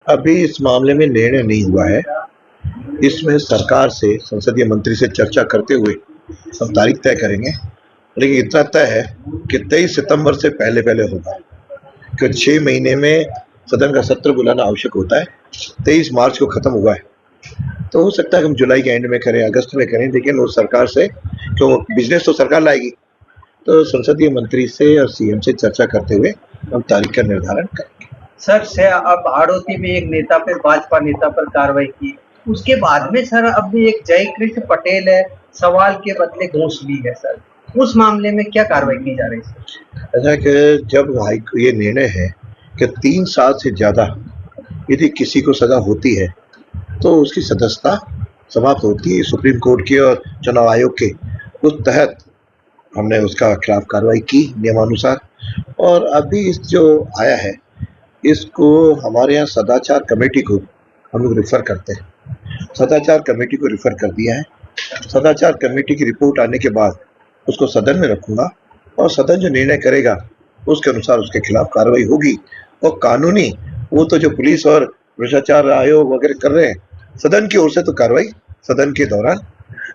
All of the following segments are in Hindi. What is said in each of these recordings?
अभी इस मामले में निर्णय नहीं हुआ है। इसमें सरकार से, संसदीय मंत्री से चर्चा करते हुए हम तारीख तय करेंगे। लेकिन इतना तय है कि 23 सितंबर से पहले पहले होगा, क्योंकि 6 महीने में सदन का सत्र बुलाना आवश्यक होता है। 23 मार्च को खत्म हुआ है, तो हो सकता है हम जुलाई के एंड में करें, अगस्त में करें, लेकिन वो सरकार से, क्यों बिजनेस तो सरकार लाएगी, तो संसदीय मंत्री से और सीएम से चर्चा करते हुए हम तारीख का निर्धारण करेंगे। सर से अब हाड़ौती में एक नेता पर, भाजपा नेता पर कार्रवाई की, उसके बाद में सर अब एक जयकृष्ण पटेल है, सवाल के बदले घूस ली है सर, उस मामले में क्या कार्रवाई की जा रही है? ऐसा कि जब ये निर्णय है कि 3 साल से ज्यादा यदि किसी को सजा होती है तो उसकी सदस्यता समाप्त होती है सुप्रीम कोर्ट के और चुनाव आयोग के, उस तहत हमने उसका खिलाफ कार्रवाई की नियमानुसार। और अभी इस जो आया है इसको हमारे यहाँ सदाचार कमेटी को हम लोग रिफर करते हैं, सदाचार कमेटी को रिफर कर दिया है। सदाचार कमेटी की रिपोर्ट आने के बाद उसको सदन में रखूंगा और सदन जो निर्णय करेगा उसके अनुसार उसके खिलाफ कार्रवाई होगी। और कानूनी वो तो जो पुलिस और भ्रष्टाचार आयोग वगैरह कर रहे हैं, सदन की ओर से तो कार्रवाई सदन के दौरान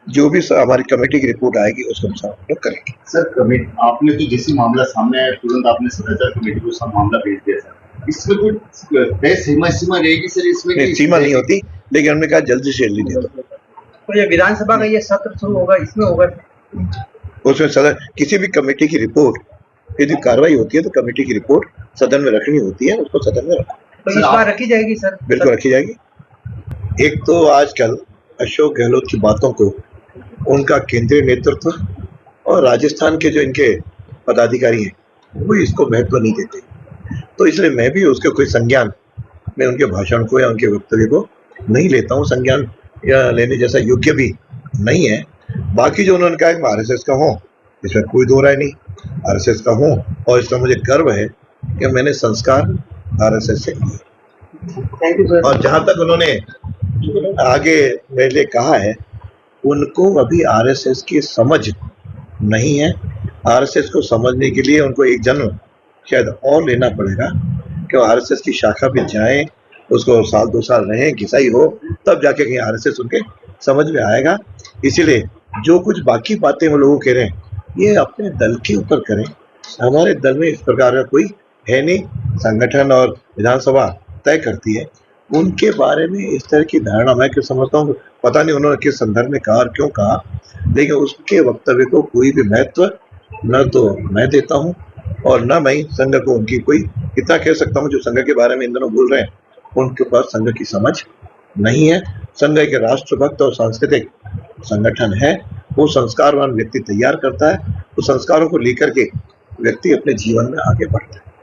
जो भी हमारी कमेटी की रिपोर्ट आएगी उसके अनुसार हम लोग करेंगे। सर आपने तो जैसे मामला सामने आया तुरंत आपने सदाचार कमेटी को सब मामला भेज दिया सर, इसमें कोई तय सीमा रहेगी सर? इसमें नहीं, सीमा नहीं होती, लेकिन हमने कहा जल्दी से जल्दी दे दो। तो ये विधानसभा का ये सत्र शुरू होगा, इसमें होगा उसमें सदन किसी भी कमेटी की रिपोर्ट यदि कार्रवाई होती है तो कमेटी की रिपोर्ट सदन में रखनी होती है, उसको सदन में रखो। तो इस बार रखी जाएगी सर? बिल्कुल रखी जाएगी। एक तो आजकल अशोक गहलोत की बातों को उनका केंद्रीय नेतृत्व और राजस्थान के जो इनके पदाधिकारी हैं वो इसको महत्व नहीं देते, तो इसलिए मैं भी उसके कोई संज्ञान, मैं उनके भाषण को या उनके वक्तव्य को नहीं लेता हूँ, संज्ञान या लेने जैसा योग्य भी नहीं है। बाकी जो उन्होंने कहा कि मैं आरएसएस का हूँ, इसमें कोई दो राय नहीं, आरएसएस का हूँ और इसका मुझे गर्व है कि मैंने संस्कार आरएसएस से लिए। और जहां तक उन्होंने आगे मेरे लिए कहा है, उनको अभी आरएसएस की समझ नहीं है। आरएसएस को समझने के लिए उनको एक जन्म शायद और लेना पड़ेगा कि आरएसएस की शाखा पे जाएं, उसको साल 2 साल रहें, घिसाई हो, तब जाके कहीं आरएसएस उनके समझ में आएगा। इसीलिए जो कुछ बाकी बातें वो लोग कह रहे हैं ये अपने दल के ऊपर करें, हमारे दल में इस प्रकार का कोई है नहीं। संगठन और विधानसभा तय करती है, उनके बारे में इस तरह की धारणा मैं क्यों समझता हूँ, पता नहीं उन्होंने किस संदर्भ में कहा और क्यों कहा, लेकिन उसके वक्तव्य को कोई भी महत्व न तो मैं देता हूँ और न मैं संघ को उनकी कोई इतना कह सकता हूँ जो संघ के बारे में इन दोनों बोल रहे हैं उनके पास संघ की समझ नहीं है। संघ एक राष्ट्रभक्त और सांस्कृतिक संगठन है, वो संस्कारवान व्यक्ति तैयार करता है, तो संस्कारों को लेकर के व्यक्ति अपने जीवन में आगे बढ़ता है।